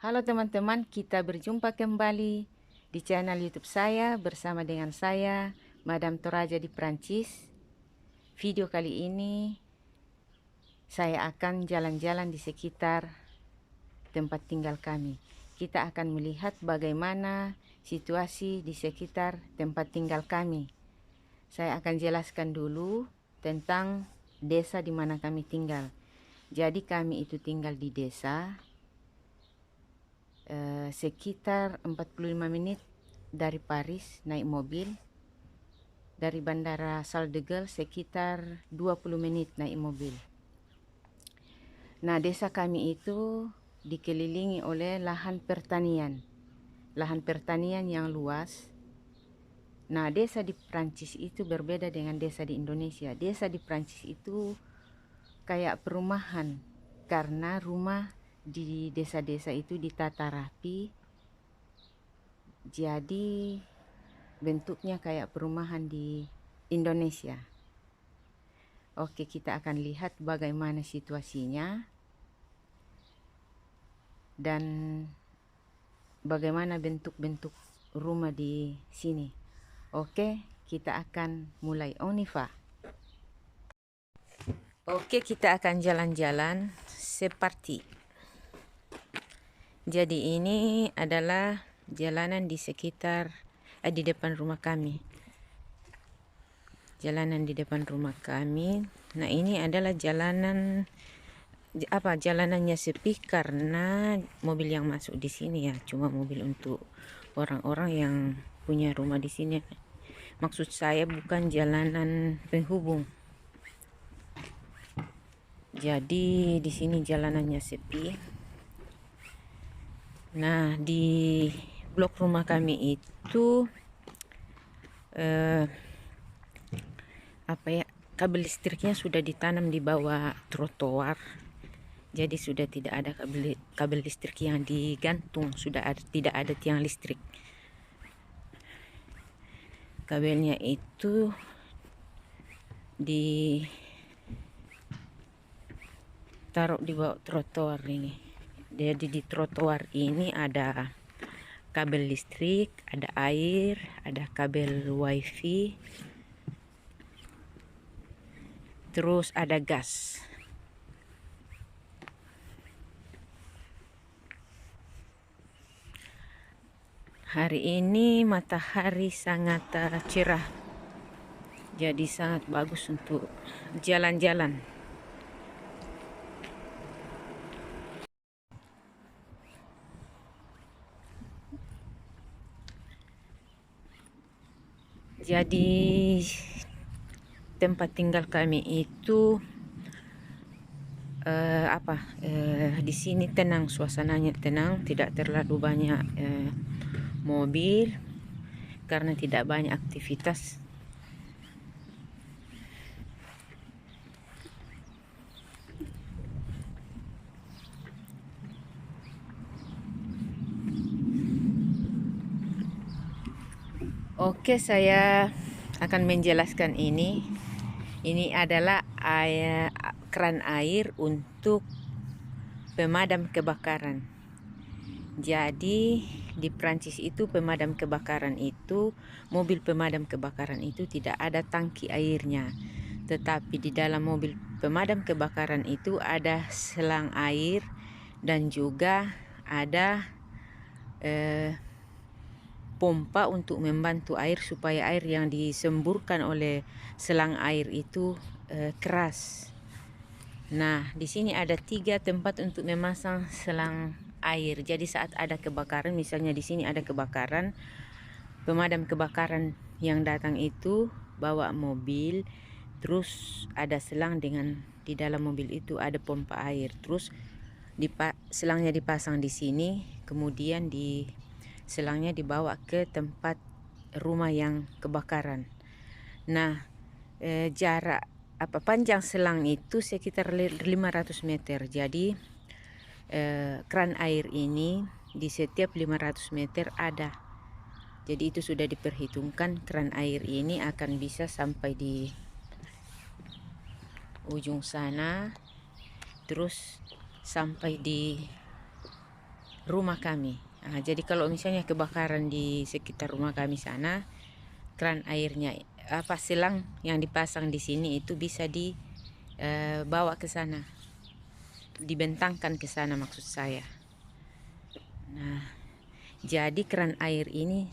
Halo teman-teman, kita berjumpa kembali di channel YouTube saya bersama dengan saya, Madam Toraja di Prancis. Video kali ini saya akan jalan-jalan di sekitar tempat tinggal kami. Kita akan melihat bagaimana situasi di sekitar tempat tinggal kami. Saya akan jelaskan dulu tentang desa di mana kami tinggal. Jadi kami itu tinggal di desa sekitar 45 menit dari Paris naik mobil. Dari Bandara Charles de Gaulle sekitar 20 menit naik mobil. Nah, desa kami itu dikelilingi oleh lahan pertanian. Lahan pertanian yang luas. Nah, desa di Prancis itu berbeda dengan desa di Indonesia. Desa di Prancis itu kayak perumahan, karena rumah di desa-desa itu ditata rapi. Jadi bentuknya kayak perumahan di Indonesia. Oke, kita akan lihat bagaimana situasinya dan bagaimana bentuk-bentuk rumah di sini. Oke, kita akan mulai. Niva. Oke, kita akan jalan-jalan seperti. Jadi ini adalah jalanan di sekitar di depan rumah kami. Jalanan di depan rumah kami. Nah, ini adalah jalanannya sepi karena mobil yang masuk di sini ya cuma mobil untuk orang-orang yang punya rumah di sini. Maksud saya bukan jalanan penghubung. Jadi di sini jalanannya sepi. Nah, di blok rumah kami itu kabel listriknya sudah ditanam di bawah trotoar. Jadi sudah tidak ada kabel listrik yang digantung, tidak ada tiang listrik. Kabelnya itu ditaruh di bawah trotoar ini. Jadi di trotoar ini ada kabel listrik, ada air, ada kabel wifi, terus ada gas. Hari ini matahari sangat cerah, jadi sangat bagus untuk jalan-jalan. Jadi tempat tinggal kami itu di sini tenang, suasananya tenang, tidak terlalu banyak mobil karena tidak banyak aktivitas. Oke, saya akan menjelaskan ini. Ini adalah keran air untuk pemadam kebakaran. Jadi di Prancis itu pemadam kebakaran itu, mobil pemadam kebakaran itu tidak ada tangki airnya. Tetapi di dalam mobil pemadam kebakaran itu ada selang air dan juga ada pompa untuk membantu air supaya air yang disemburkan oleh selang air itu keras. Nah, di sini ada 3 tempat untuk memasang selang air. Jadi saat ada kebakaran, misalnya di sini ada kebakaran, pemadam kebakaran yang datang itu bawa mobil, terus ada selang dengan di dalam mobil itu ada pompa air. Terus selangnya dipasang di sini, kemudian selangnya dibawa ke tempat rumah yang kebakaran. Nah, jarak panjang selang itu sekitar 500 meter. Jadi keran air ini di setiap 500 meter ada. Jadi itu sudah diperhitungkan, keran air ini akan bisa sampai di ujung sana, terus sampai di rumah kami. Jadi kalau misalnya kebakaran di sekitar rumah kami sana, keran airnya selang yang dipasang di sini itu bisa dibawa ke sana, dibentangkan ke sana maksud saya. Nah, jadi keran air ini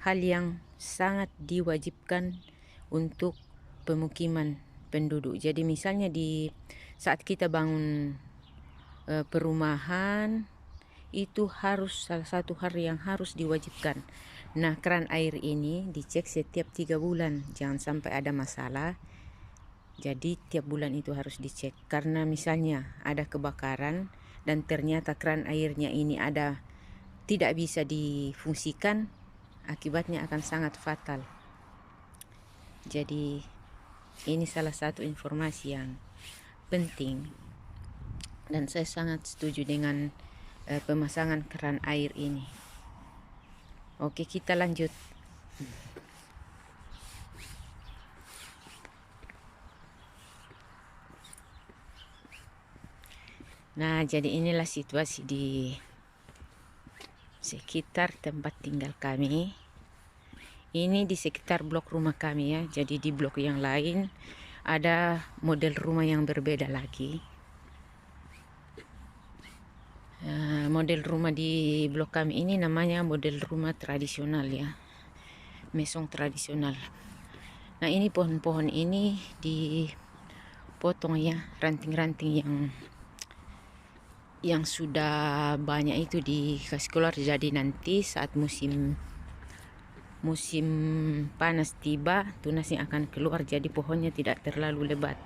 hal yang sangat diwajibkan untuk pemukiman penduduk. Jadi misalnya di saat kita bangun perumahan, itu harus salah satu hal yang harus diwajibkan. Nah, keran air ini dicek setiap 3 bulan, jangan sampai ada masalah. Jadi tiap bulan itu harus dicek, karena misalnya ada kebakaran dan ternyata keran airnya ini tidak bisa difungsikan, akibatnya akan sangat fatal. Jadi ini salah satu informasi yang penting, dan saya sangat setuju dengan pemasangan keran air ini. Oke, kita lanjut. Nah, jadi inilah situasi di sekitar tempat tinggal kami. Ini di sekitar blok rumah kami ya. Jadi di blok yang lain ada model rumah yang berbeda lagi. Model rumah di blok kami ini namanya model rumah tradisional ya, mesong tradisional. Nah, ini pohon-pohon ini dipotong ya, ranting-ranting yang sudah banyak itu dikasih keluar. Jadi nanti saat musim panas tiba, tunasnya akan keluar, jadi pohonnya tidak terlalu lebat.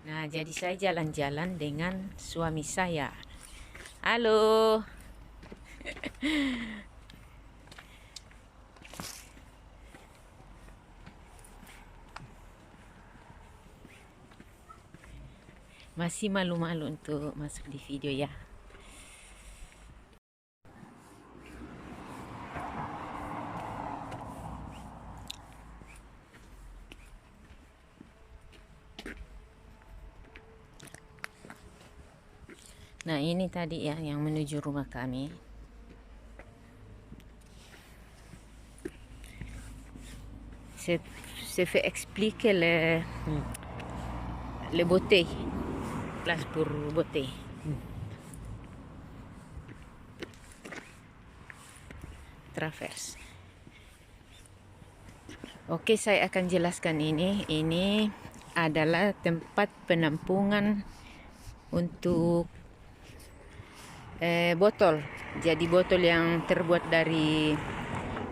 Nah, jadi saya jalan-jalan dengan suami saya. Halo. Masih malu-malu untuk masuk di video ya. Nah, ini tadi ya yang menuju rumah kami. Se fait expliquer le bouteille, place pour bouteille. Traverse. Oke, saya akan jelaskan ini. Ini adalah tempat penampungan untuk botol. Jadi botol yang terbuat dari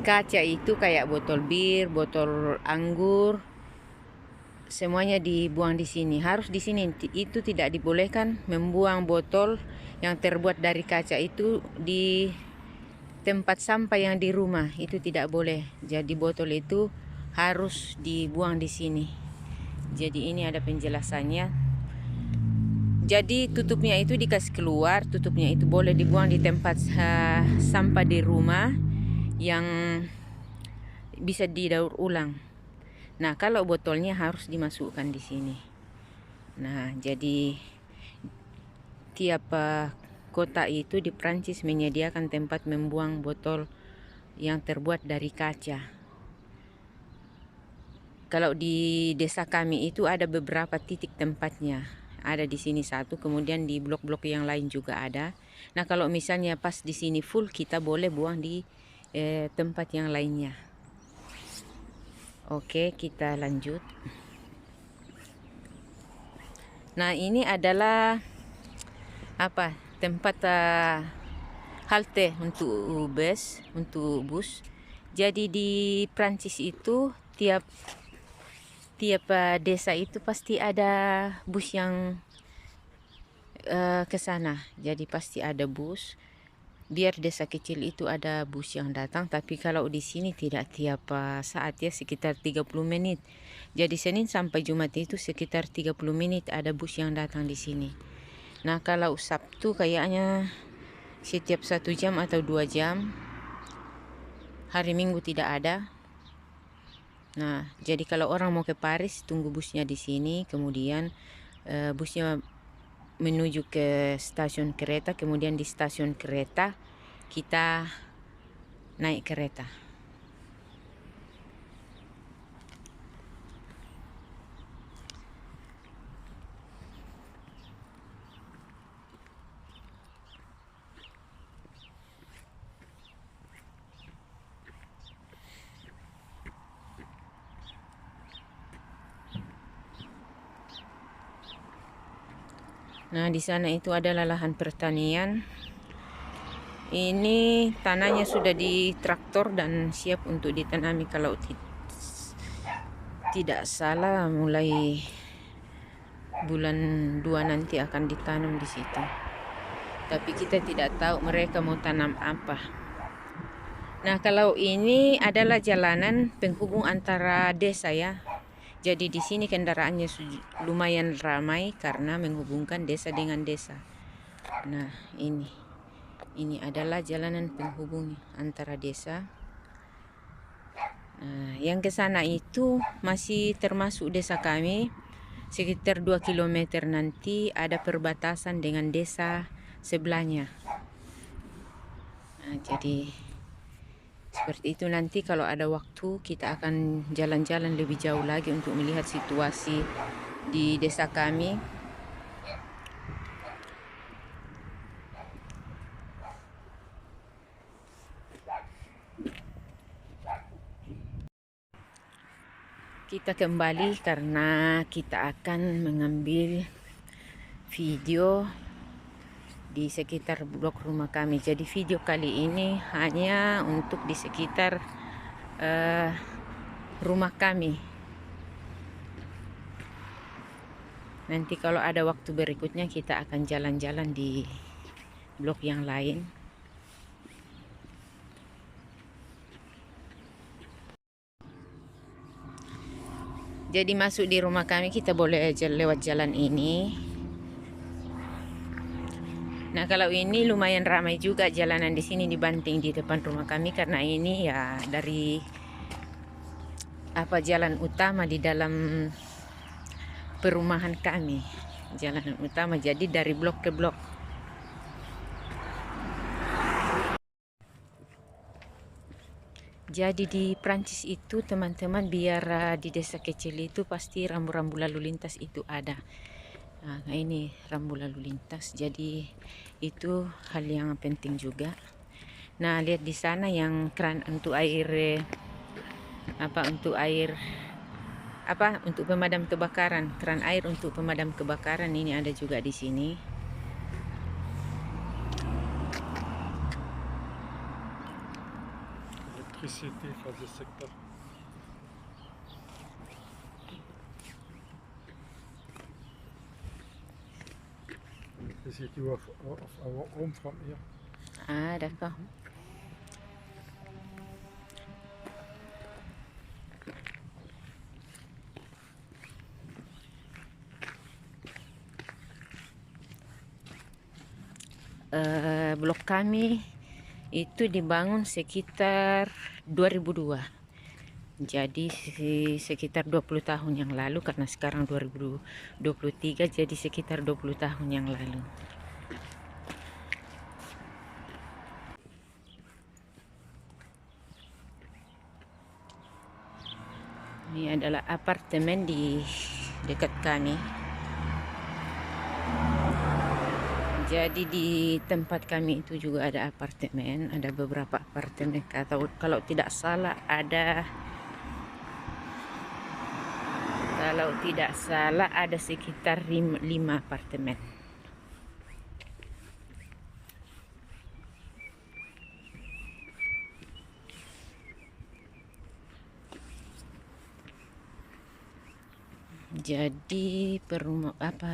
kaca itu kayak botol bir, botol anggur, semuanya dibuang di sini. Harus di sini, itu tidak dibolehkan membuang botol yang terbuat dari kaca itu di tempat sampah yang di rumah, itu tidak boleh. Jadi botol itu harus dibuang di sini. Jadi ini ada penjelasannya. Jadi tutupnya itu dikasih keluar, tutupnya itu boleh dibuang di tempat sampah di rumah yang bisa didaur ulang. Nah, kalau botolnya harus dimasukkan di sini. Nah, jadi tiap kota itu di Prancis menyediakan tempat membuang botol yang terbuat dari kaca. Kalau di desa kami itu ada beberapa titik tempatnya. Ada di sini satu, kemudian di blok-blok yang lain juga ada. Nah, kalau misalnya pas di sini full, kita boleh buang di tempat yang lainnya. Oke, kita lanjut. Nah, ini adalah tempat halte untuk bus. Jadi di Prancis itu tiap desa itu pasti ada bus yang ke sana. Jadi pasti ada bus. Biar desa kecil itu ada bus yang datang, tapi kalau di sini tidak tiap saat ya, sekitar 30 menit. Jadi Senin sampai Jumat itu sekitar 30 menit ada bus yang datang di sini. Nah, kalau Sabtu kayaknya setiap 1 jam atau 2 jam. Hari Minggu tidak ada. Nah, jadi kalau orang mau ke Paris, tunggu busnya di sini, kemudian busnya menuju ke stasiun kereta, kemudian di stasiun kereta kita naik kereta. Nah, di sana itu adalah lahan pertanian. Ini tanahnya sudah ditraktor dan siap untuk ditanami. Kalau tidak salah, mulai bulan 2 nanti akan ditanam di situ. Tapi kita tidak tahu mereka mau tanam apa. Nah, kalau ini adalah jalanan penghubung antara desa ya. Jadi di sini kendaraannya lumayan ramai karena menghubungkan desa dengan desa. Nah, ini adalah jalanan penghubung antara desa. Nah, yang ke sana itu masih termasuk desa kami. Sekitar 2 km nanti ada perbatasan dengan desa sebelahnya. Nah, jadi seperti itu. Nanti kalau ada waktu kita akan jalan-jalan lebih jauh lagi untuk melihat situasi di desa kami. Kita kembali karena kita akan mengambil video di sekitar blok rumah kami. Jadi video kali ini hanya untuk di sekitar rumah kami. Nanti kalau ada waktu berikutnya kita akan jalan-jalan di blok yang lain. Jadi masuk di rumah kami kita boleh lewat jalan ini. Nah, kalau ini lumayan ramai juga jalanan di sini dibanding di depan rumah kami karena ini ya dari jalan utama di dalam perumahan kami. Jalanan utama, jadi dari blok ke blok. Jadi di Prancis itu teman-teman, biar di desa kecil itu pasti rambu-rambu lalu lintas itu ada. Nah, ini rambu lalu lintas, jadi itu hal yang penting juga. Nah, lihat di sana yang keran untuk air untuk pemadam kebakaran, keran air untuk pemadam kebakaran ini ada juga di sini. Electricity for the sector. Electricity of our home from here. Ah, d'accord. Blok kami itu dibangun sekitar 2002. Jadi sekitar 20 tahun yang lalu, karena sekarang 2023, jadi sekitar 20 tahun yang lalu. Ini adalah apartemen di dekat kami. Jadi di tempat kami itu juga ada apartemen, ada beberapa apartemen. Kalau tidak salah ada sekitar 5 apartemen. Jadi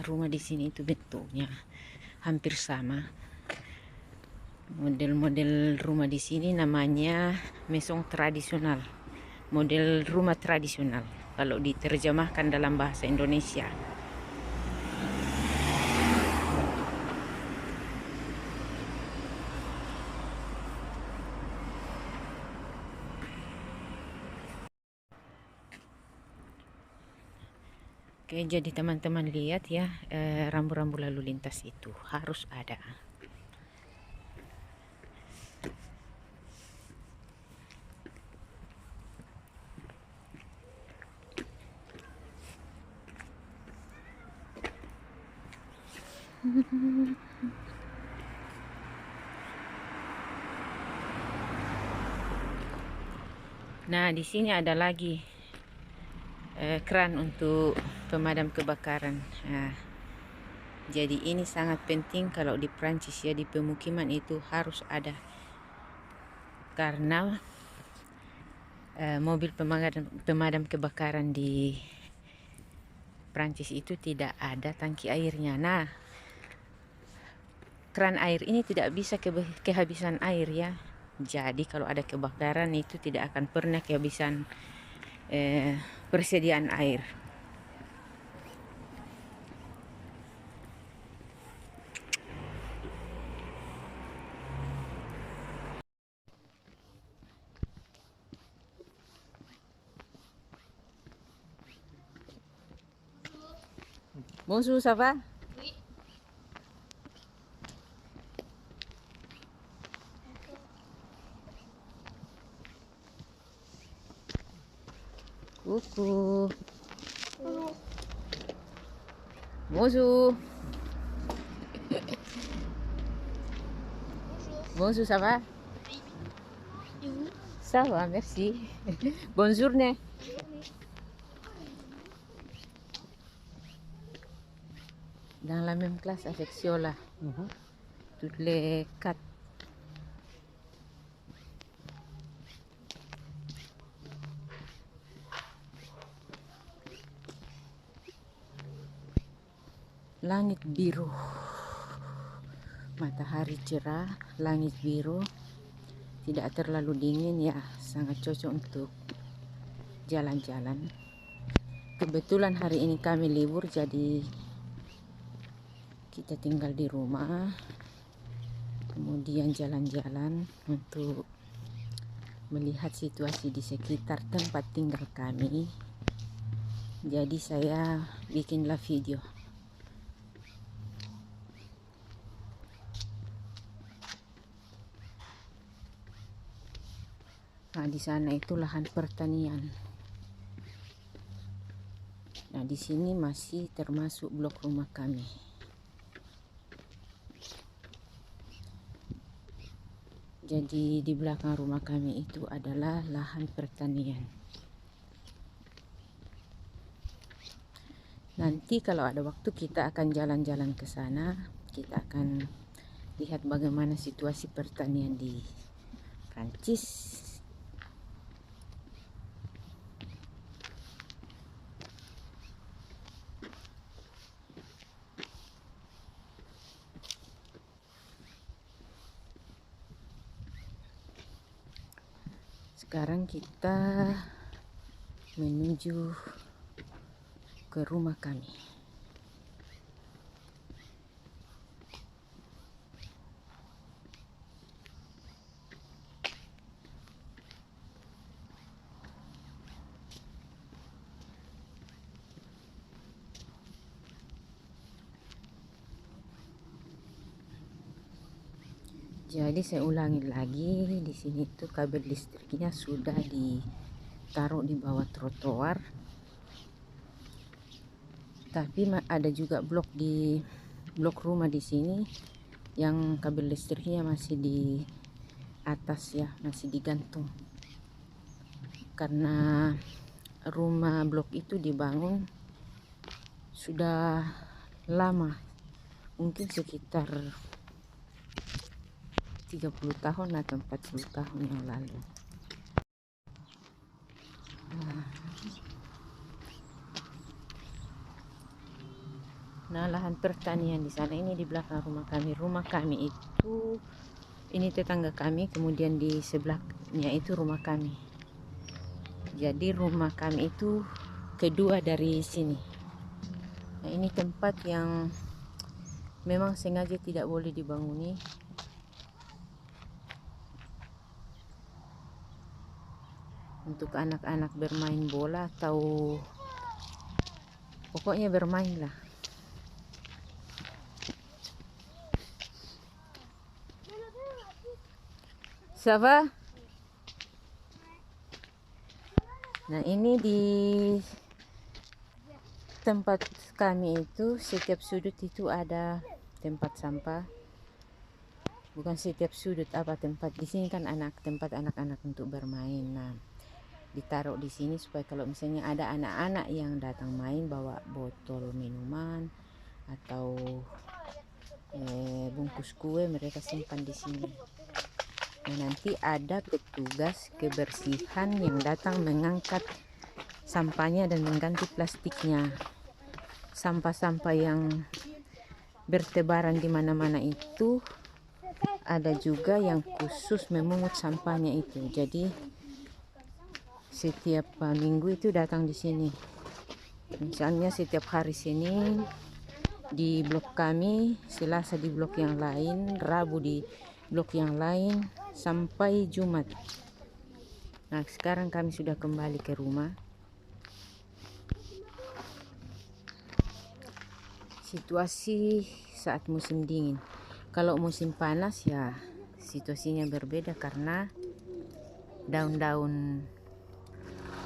rumah di sini itu bentuknya hampir sama. Model-model rumah di sini namanya maison tradisional. Model rumah tradisional kalau diterjemahkan dalam bahasa Indonesia. Oke, jadi teman-teman lihat ya, rambu-rambu lalu lintas itu harus ada. Nah, di sini ada lagi keran untuk pemadam kebakaran. Nah, jadi ini sangat penting kalau di Prancis ya, di pemukiman itu harus ada, karena mobil pemadam kebakaran di Prancis itu tidak ada tangki airnya. Nah, keran air ini tidak bisa kehabisan air ya. Jadi kalau ada kebakaran itu tidak akan pernah kehabisan persediaan air. Bonjour, ça va? Oui. Coucou. Bonjour. Bonjour, ça va? Oui. Et vous? Ça va, merci. Bonne journée. Dans la même classe avec Siola, toutes les 4. Langit biru, matahari cerah, langit biru, tidak terlalu dingin ya, sangat cocok untuk jalan-jalan. Kebetulan hari ini kami libur, jadi kita tinggal di rumah, kemudian jalan-jalan untuk melihat situasi di sekitar tempat tinggal kami. Jadi saya bikinlah video. Nah, di sana itu lahan pertanian. Nah, di sini masih termasuk blok rumah kami. Jadi di belakang rumah kami itu adalah lahan pertanian. Nanti kalau ada waktu kita akan jalan-jalan ke sana. Kita akan lihat bagaimana situasi pertanian di Prancis. Sekarang kita menuju ke rumah kami. Jadi saya ulangi lagi, di sini tuh kabel listriknya sudah ditaruh di bawah trotoar. Tapi ada juga blok rumah di sini yang kabel listriknya masih di atas ya, masih digantung. Karena rumah blok itu dibangun sudah lama, mungkin sekitar 30 tahun atau 40 tahun yang lalu. Nah, lahan pertanian di sana ini di belakang rumah kami. Rumah kami itu, ini tetangga kami, kemudian di sebelahnya itu rumah kami. Jadi rumah kami itu kedua dari sini. Nah, ini tempat yang memang sengaja tidak boleh dibanguni. Untuk anak-anak bermain bola atau pokoknya bermain lah. Ça va? Nah, ini di tempat kami itu setiap sudut itu ada tempat sampah, bukan setiap sudut tempat di sini kan tempat anak-anak untuk bermain. Nah, ditaruh di sini supaya kalau misalnya ada anak-anak yang datang main bawa botol minuman atau bungkus kue, mereka simpan di sini. Nah, nanti ada petugas kebersihan yang datang mengangkat sampahnya dan mengganti plastiknya. Sampah-sampah yang bertebaran di mana-mana itu ada juga yang khusus memungut sampahnya itu. Jadi setiap minggu itu datang di sini. Misalnya setiap hari Senin di blok kami, Selasa di blok yang lain, Rabu di blok yang lain, sampai Jumat. Nah, sekarang kami sudah kembali ke rumah. Situasi saat musim dingin. Kalau musim panas ya situasinya berbeda karena daun-daun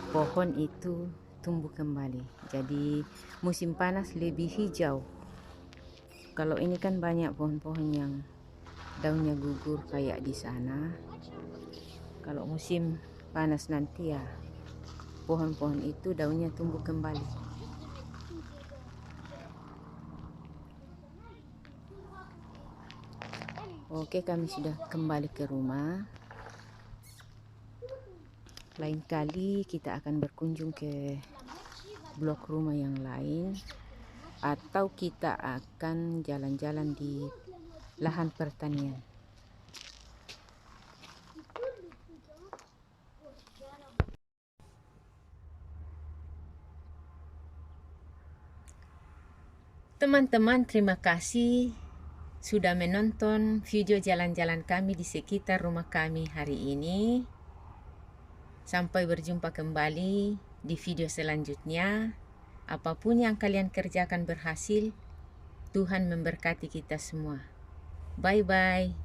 pohon itu tumbuh kembali. Jadi musim panas lebih hijau. Kalau ini kan banyak pohon-pohon yang daunnya gugur kayak di sana. Kalau musim panas nanti ya pohon-pohon itu daunnya tumbuh kembali. Oke, kami sudah kembali ke rumah. Lain kali kita akan berkunjung ke blok rumah yang lain, atau kita akan jalan-jalan di lahan pertanian. Teman-teman, terima kasih sudah menonton video jalan-jalan kami di sekitar rumah kami hari ini. Sampai berjumpa kembali di video selanjutnya. Apapun yang kalian kerjakan berhasil, Tuhan memberkati kita semua. Bye-bye.